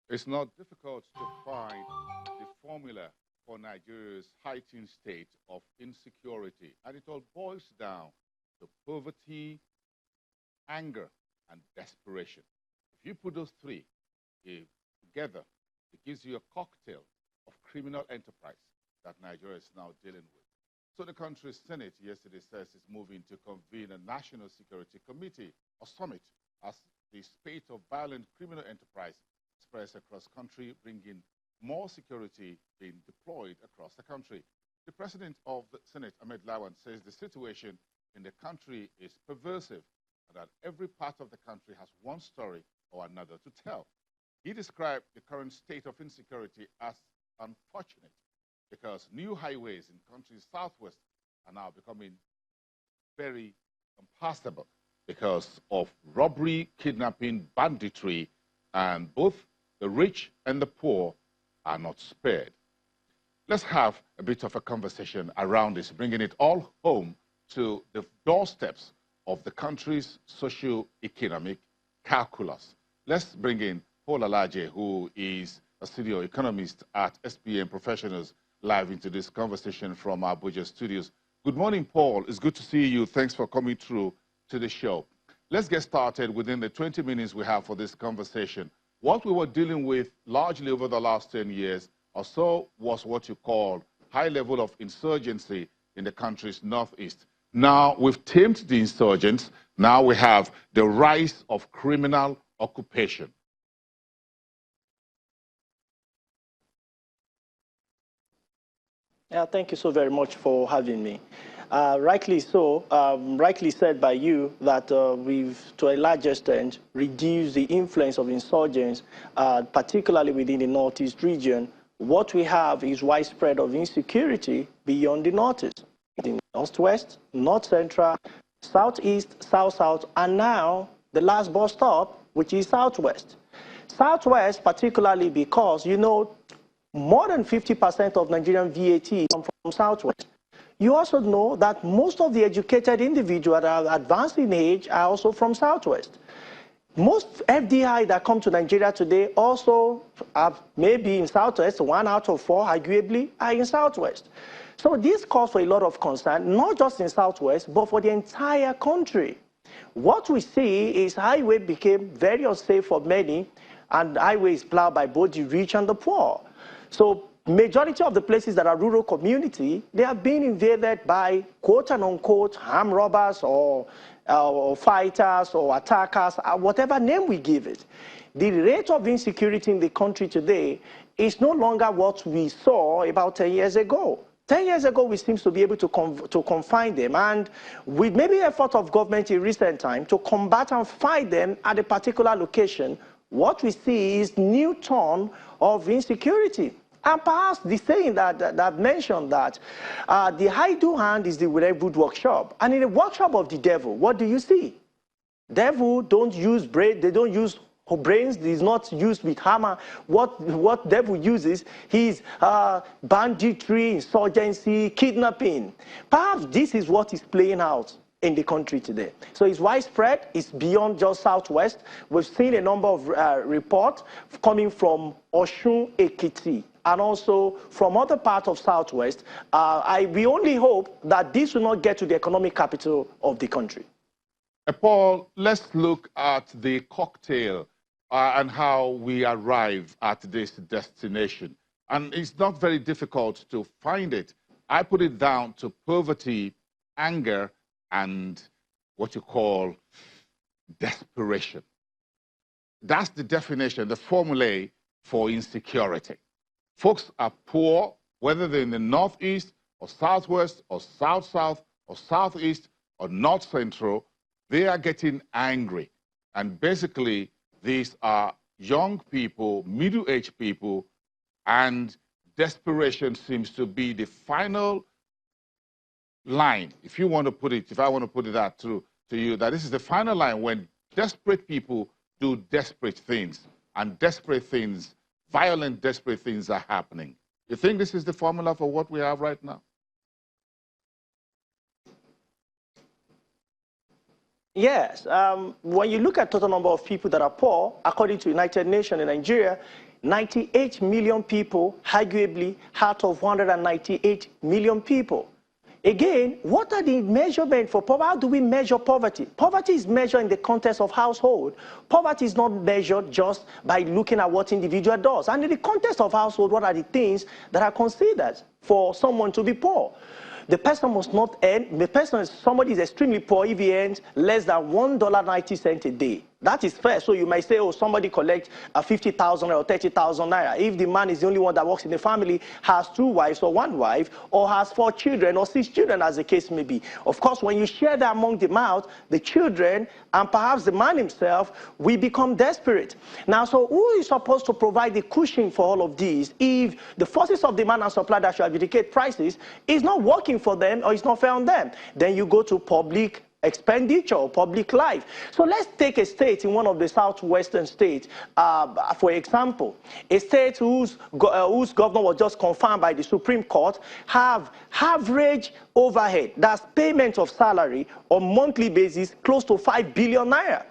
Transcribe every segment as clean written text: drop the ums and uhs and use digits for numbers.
It's not difficult to find the formula for Nigeria's heightened state of insecurity, and it all boils down to poverty, anger, and desperation. If you put those three together, it gives you a cocktail of criminal enterprise that Nigeria is now dealing with. So the country's Senate yesterday says it's moving to convene a National Security Committee, or summit, as the spate of violent criminal enterprise spreads across country, bringing more security being deployed across the country. The president of the Senate, Ahmed Lawan, says the situation in the country is pervasive and that every part of the country has one story or another to tell. He described the current state of insecurity as unfortunate because new highways in the country's southwest are now becoming very impassable because of robbery, kidnapping, banditry, and both the rich and the poor are not spared. Let's have a bit of a conversation around this, bringing it all home to the doorsteps of the country's socio-economic calculus. Let's bring in Paul Alaje, who is a senior economist at SPM Professionals, live into this conversation from our Abuja studios. Good morning, Paul. It's good to see you. Thanks for coming through to the show. Let's get started within the 20 minutes we have for this conversation. What we were dealing with largely over the last 10 years or so was what you call high level of insurgency in the country's northeast. Now we've tamed the insurgents. Now we have the rise of criminal occupation. Yeah, thank you so very much for having me. Rightly said by you that we've, to a large extent, reduced the influence of insurgents, particularly within the Northeast region. What we have is widespread of insecurity beyond the Northeast, in Northwest, North Central, Southeast, South-South, and now the last bus stop, which is Southwest. Southwest, particularly because, you know, more than 50% of Nigerian VAT come from Southwest. You also know that most of the educated individuals that are advanced in age are also from Southwest. Most FDI that come to Nigeria today also have maybe in Southwest, 1 out of 4 arguably are in Southwest. So this calls for a lot of concern, not just in Southwest, but for the entire country. What we see is highway became very unsafe for many, and highway is plowed by both the rich and the poor. So majority of the places that are rural community, they are being invaded by quote and unquote armed robbers or fighters or attackers, whatever name we give it. The rate of insecurity in the country today is no longer what we saw about 10 years ago. 10 years ago, we seem to be able to confine them, and with maybe effort of government in recent time to combat and fight them at a particular location, what we see is new turn of insecurity. And perhaps the saying that I've mentioned that the hide-do hand is the good workshop. And in the workshop of the devil, what do you see? Devil don't use brain, they don't use brains, is not used with hammer. What devil uses is banditry, insurgency, kidnapping. Perhaps this is what is playing out in the country today. So it's widespread, it's beyond just Southwest. We've seen a number of reports coming from Osun, Ekiti, and also from other parts of Southwest. We only hope that this will not get to the economic capital of the country. Paul, let's look at the cocktail and how we arrive at this destination. And it's not very difficult to find it. I put it down to poverty, anger, and what you call desperation. That's the definition, the formulae for insecurity. Folks are poor, whether they're in the Northeast or Southwest or South-South or Southeast or North Central, they are getting angry. And basically, these are young people, middle-aged people, and desperation seems to be the final line, if you want to put it, if I want to put it that to you, that this is the final line when desperate people do desperate things, and desperate things, violent, desperate things are happening. You think this is the formula for what we have right now? Yes. When you look at total number of people that are poor, according to United Nations in Nigeria, 98 million people, arguably out of 198 million people. Again, what are the measurements for poverty? How do we measure poverty? Poverty is measured in the context of household. Poverty is not measured just by looking at what individual does. And in the context of household, what are the things that are considered for someone to be poor? The person must not earn, somebody is extremely poor if he earns less than $1.90 a day. That is fair. So you might say, oh, somebody collects 50,000 or 30,000 naira. If the man is the only one that works in the family, has 2 wives or 1 wife, or has 4 children or 6 children, as the case may be. Of course, when you share that among the mouth, the children, and perhaps the man himself, we become desperate. Now, so who is supposed to provide the cushion for all of these if the forces of demand and supply that should adjudicate prices is not working for them or is not fair on them? Then you go to public expenditure or public life. So let's take a state in one of the southwestern states, for example, a state whose governor was just confirmed by the Supreme Court have average overhead, that's payment of salary on monthly basis, close to 5 billion naira.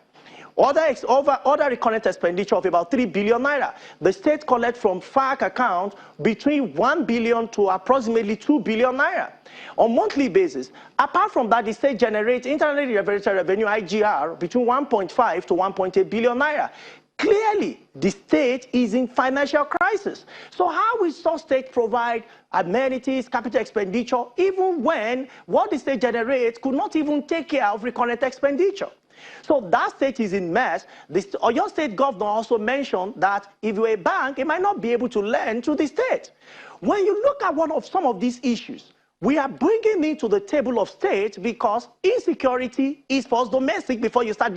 Other recurrent expenditure of about 3 billion naira. The state collects from FARC accounts between 1 billion to approximately 2 billion naira on monthly basis. Apart from that, the state generates internally generated revenue, IGR, between 1.5 to 1.8 billion naira. Clearly, the state is in financial crisis. So how will such state provide amenities, capital expenditure, even when what the state generates could not even take care of recurrent expenditure? So that state is in mess. Your state governor also mentioned that if you're a bank, it might not be able to lend to the state. When you look at some of these issues, we are bringing it to the table of state because insecurity is first domestic before you start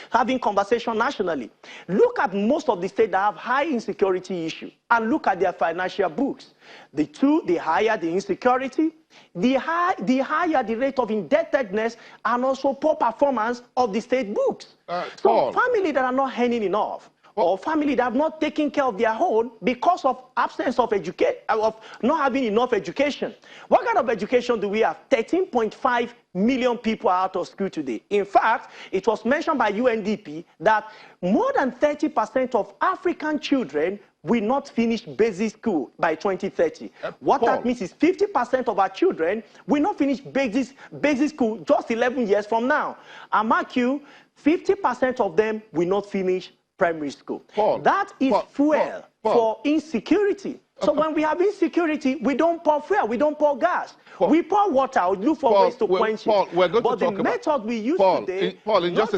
having conversation nationally. Look at most of the states that have high insecurity issue and look at their financial books. The higher the insecurity, the higher the rate of indebtedness and also poor performance of the state books. So families that are not earning enough, or family that have not taken care of their own because of absence of of not having enough education. What kind of education do we have? 13.5 million people are out of school today. In fact, it was mentioned by UNDP that more than 30% of African children will not finish basic school by 2030. What that means is 50% of our children will not finish basic school just 11 years from now. And mark you, 50% of them will not finish primary school. That is fuel for insecurity. So when we have insecurity, we don't pour fuel, we don't pour gas. We pour water, we look for ways to quench it. But the method we use today, in just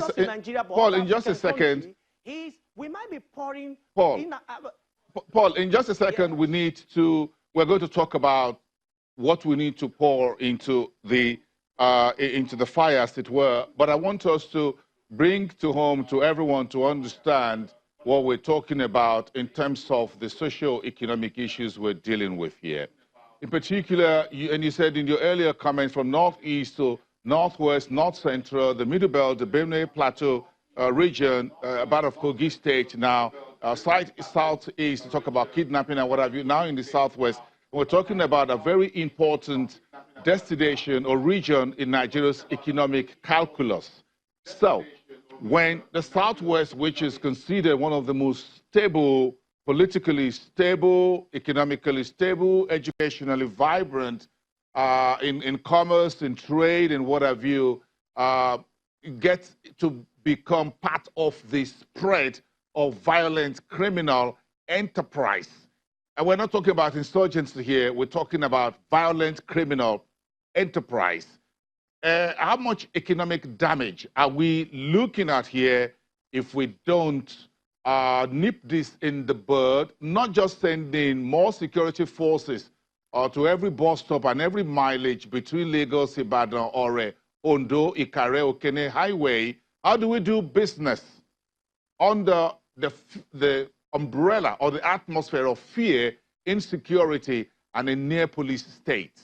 a second, is we might be pouring... Paul, in just a second, we're going to talk about what we need to pour into the fire, as it were. But I want us to bring to home to everyone to understand what we're talking about in terms of the socio-economic issues we're dealing with here. In particular, you said in your earlier comments, from northeast to northwest, north central, the Middle Belt, the Benue Plateau region, about of Kogi State now, southeast to talk about kidnapping and what have you, now in the southwest. We're talking about a very important destination or region in Nigeria's economic calculus. So, when the Southwest, which is considered one of the most stable, politically stable, economically stable, educationally vibrant, in commerce, in trade, and what have you, gets to become part of the spread of violent criminal enterprise. And we're not talking about insurgency here, we're talking about violent criminal enterprise. How much economic damage are we looking at here if we don't nip this in the bud, not just sending more security forces to every bus stop and every mileage between Lagos, Ibadan, Ore, Ondo, Ikare, Okene Highway? How do we do business under the umbrella or the atmosphere of fear, insecurity, and a near police state?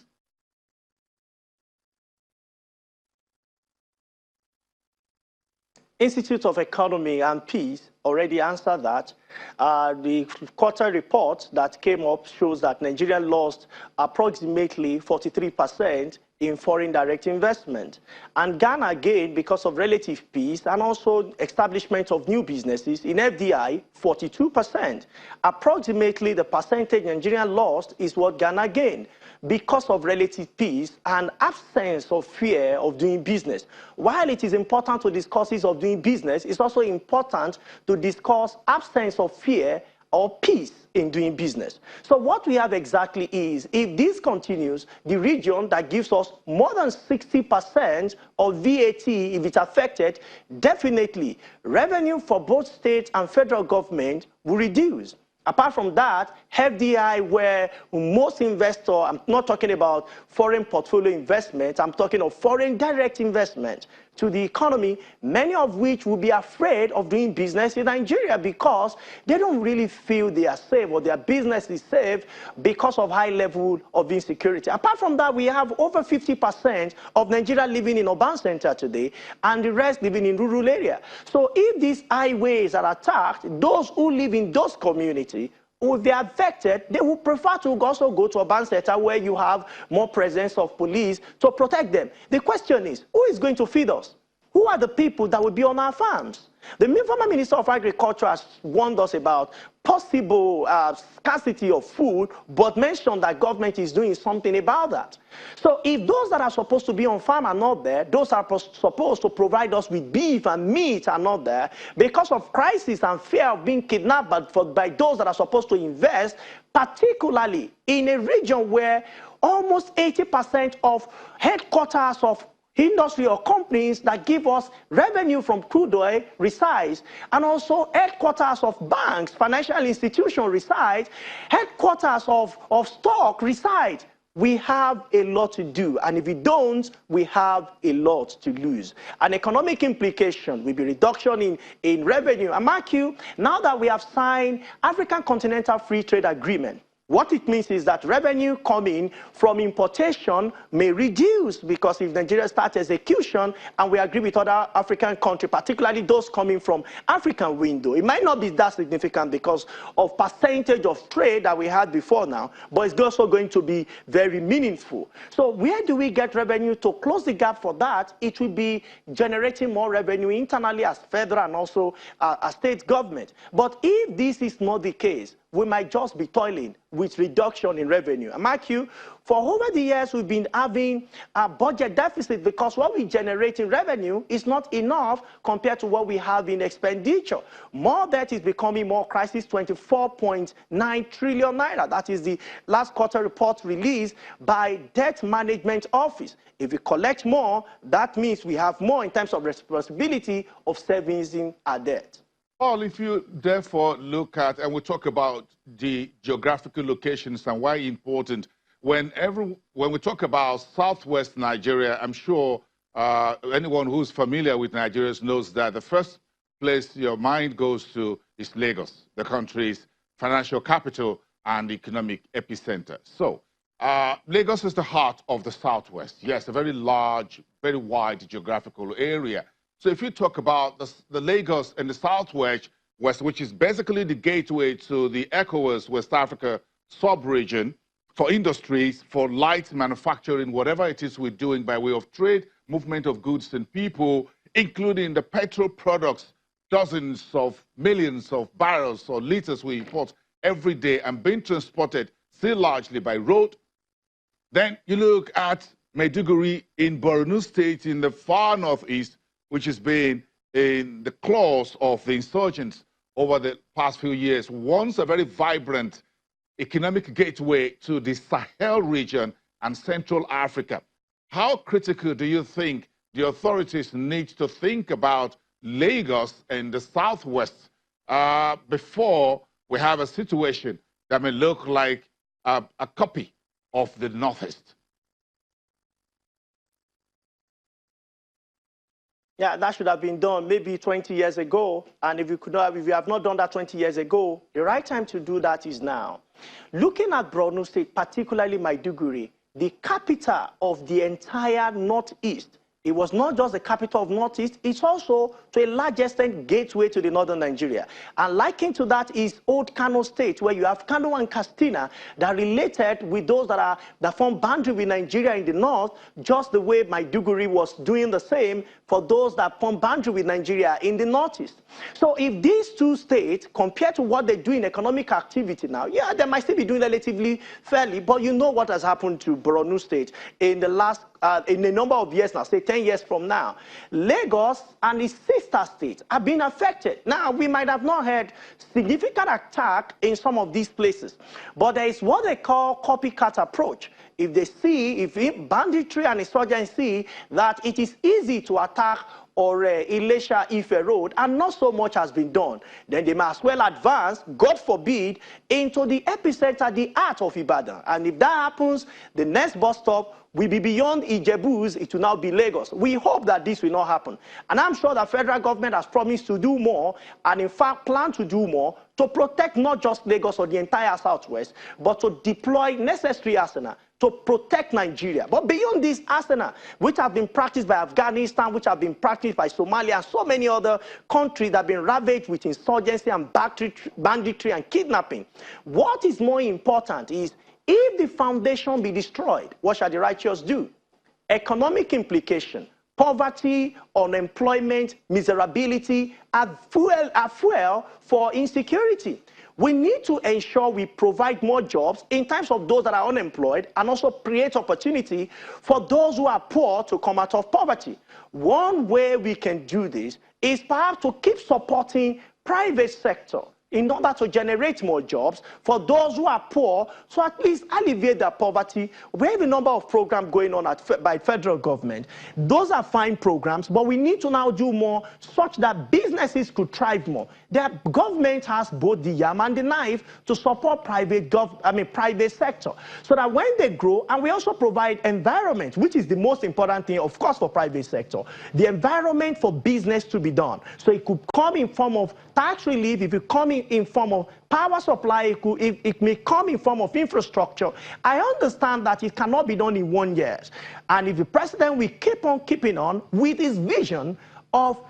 Institute of Economy and Peace already answered that. The quarter report that came up shows that Nigeria lost approximately 43% in foreign direct investment. And Ghana, again, because of relative peace and also establishment of new businesses in FDI, 42%. Approximately the percentage Nigeria lost is what Ghana gained because of relative peace and absence of fear of doing business. While it is important to discuss ease of doing business, it's also important to discuss absence of fear or peace in doing business. So what we have exactly is, if this continues, the region that gives us more than 60% of VAT, if it's affected, definitely revenue for both state and federal government will reduce. Apart from that, FDI, where most investors, I'm not talking about foreign portfolio investment, I'm talking of foreign direct investment to the economy, many of which will be afraid of doing business in Nigeria because they don't really feel they are safe or their business is safe because of high level of insecurity. Apart from that, we have over 50% of Nigeria living in urban center today and the rest living in rural area. So if these highways are attacked, those who live in those communities will be affected. They will prefer to also go to a urban center where you have more presence of police to protect them. The question is, who is going to feed us? Who are the people that will be on our farms? The former Minister of Agriculture has warned us about possible scarcity of food, but mentioned that government is doing something about that. So if those that are supposed to be on farm are not there, those are supposed to provide us with beef and meat are not there, because of crisis and fear of being kidnapped by those that are supposed to invest, particularly in a region where almost 80% of headquarters of industry or companies that give us revenue from crude oil resides, and also headquarters of banks, financial institutions reside, headquarters of stock reside. We have a lot to do, and if we don't, we have a lot to lose. An economic implication will be reduction in revenue. And mark you, now that we have signed African Continental Free Trade Agreement, what it means is that revenue coming from importation may reduce, because if Nigeria starts execution and we agree with other African countries, particularly those coming from African window, it might not be that significant because of percentage of trade that we had before now, but it's also going to be very meaningful. So where do we get revenue to close the gap for that? It will be generating more revenue internally as federal and also as state government. But if this is not the case, we might just be toiling with reduction in revenue. And mark you, for over the years, we've been having a budget deficit because what we generate in revenue is not enough compared to what we have in expenditure. More debt is becoming more crisis, 24.9 trillion naira. That is the last quarter report released by Debt Management Office. If we collect more, that means we have more in terms of responsibility of servicing our debt. Well, if you therefore look at, and we talk about the geographical locations and why important, when we talk about southwest Nigeria, I'm sure anyone who's familiar with Nigeria knows that the first place your mind goes to is Lagos, the country's financial capital and economic epicenter. So Lagos is the heart of the southwest. Yes, a very large, very wide geographical area. So if you talk about the Lagos and the southwest, which is basically the gateway to the ECOWAS West Africa sub-region for industries, for light manufacturing, whatever it is we're doing by way of trade, movement of goods and people, including the petrol products, dozens of millions of barrels or liters we import every day and being transported still largely by road. Then you look at Maiduguri in Borno State in the far northeast, which has been in the claws of the insurgents over the past few years, once a very vibrant economic gateway to the Sahel region and Central Africa. How critical do you think the authorities need to think about Lagos and the southwest before we have a situation that may look like a copy of the northeast? Yeah, that should have been done maybe 20 years ago. And if you have not done that 20 years ago, the right time to do that is now. Looking at Borno State, particularly Maiduguri, the capital of the entire northeast, It was not just the capital of Northeast, it's also, to a large extent, gateway to the northern Nigeria. And likened to that is old Kano State, where you have Kano and Katsina that related with those that form boundary with Nigeria in the north, just the way Maiduguri was doing the same for those that form boundary with Nigeria in the northeast. So if these two states, compared to what they do in economic activity now, yeah, they might still be doing relatively fairly, but you know what has happened to Borno State in the last in a number of years now, say 10 years from now. Lagos and its sister states have been affected. Now, we might have not had significant attack in some of these places, but there is what they call copycat approach. If they see, if banditry and insurgency see that it is easy to attack or Ilesha Ife Road, and not so much has been done, then they might as well advance, God forbid, into the epicenter, the heart of Ibadan. And if that happens, the next bus stop will be beyond Ijebu's, it will now be Lagos. We hope that this will not happen. And I'm sure the federal government has promised to do more, and in fact plan to do more, to protect not just Lagos or the entire Southwest, but to deploy necessary arsenal to protect Nigeria. But beyond this arsenal, which have been practiced by Afghanistan, which have been practiced by Somalia, and so many other countries that have been ravaged with insurgency and banditry and kidnapping, what is more important is, if the foundation be destroyed, what shall the righteous do? Economic implication, poverty, unemployment, miserability are fuel for insecurity. We need to ensure we provide more jobs in terms of those that are unemployed, and also create opportunity for those who are poor to come out of poverty. One way we can do this is perhaps to keep supporting private sector in order to generate more jobs for those who are poor, so at least alleviate their poverty. We have a number of programs going on by federal government. Those are fine programs, but we need to now do more such that businesses could thrive more. The government has both the yam and the knife to support private sector, so that when they grow, and we also provide environment, which is the most important thing, of course, for private sector, the environment for business to be done. So it could come in form of tax relief, if it come in form of power supply, it may come in form of infrastructure. I understand that it cannot be done in 1 year. And if the president will keep on keeping on with his vision of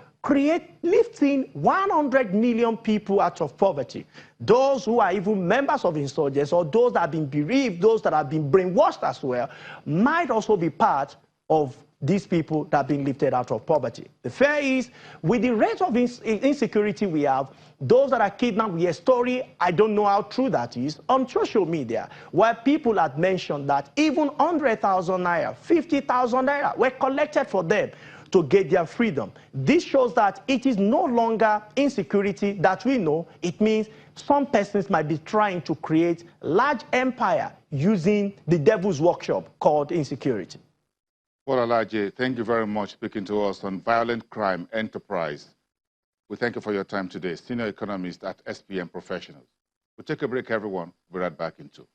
lifting 100 million people out of poverty, those who are even members of insurgents, or those that have been bereaved, those that have been brainwashed as well, might also be part of these people that have been lifted out of poverty. The fear is, with the rate of insecurity we have, those that are kidnapped, we hear a story, I don't know how true that is, on social media, where people had mentioned that even 100,000 naira, 50,000 naira were collected for them to get their freedom. This shows that it is no longer insecurity that we know. It means some persons might be trying to create large empire using the devil's workshop called insecurity. Well, Alaje, thank you very much for speaking to us on violent crime enterprise. We thank you for your time today. Senior economist at SPM Professionals. We'll take a break, everyone. We'll be right back in 2.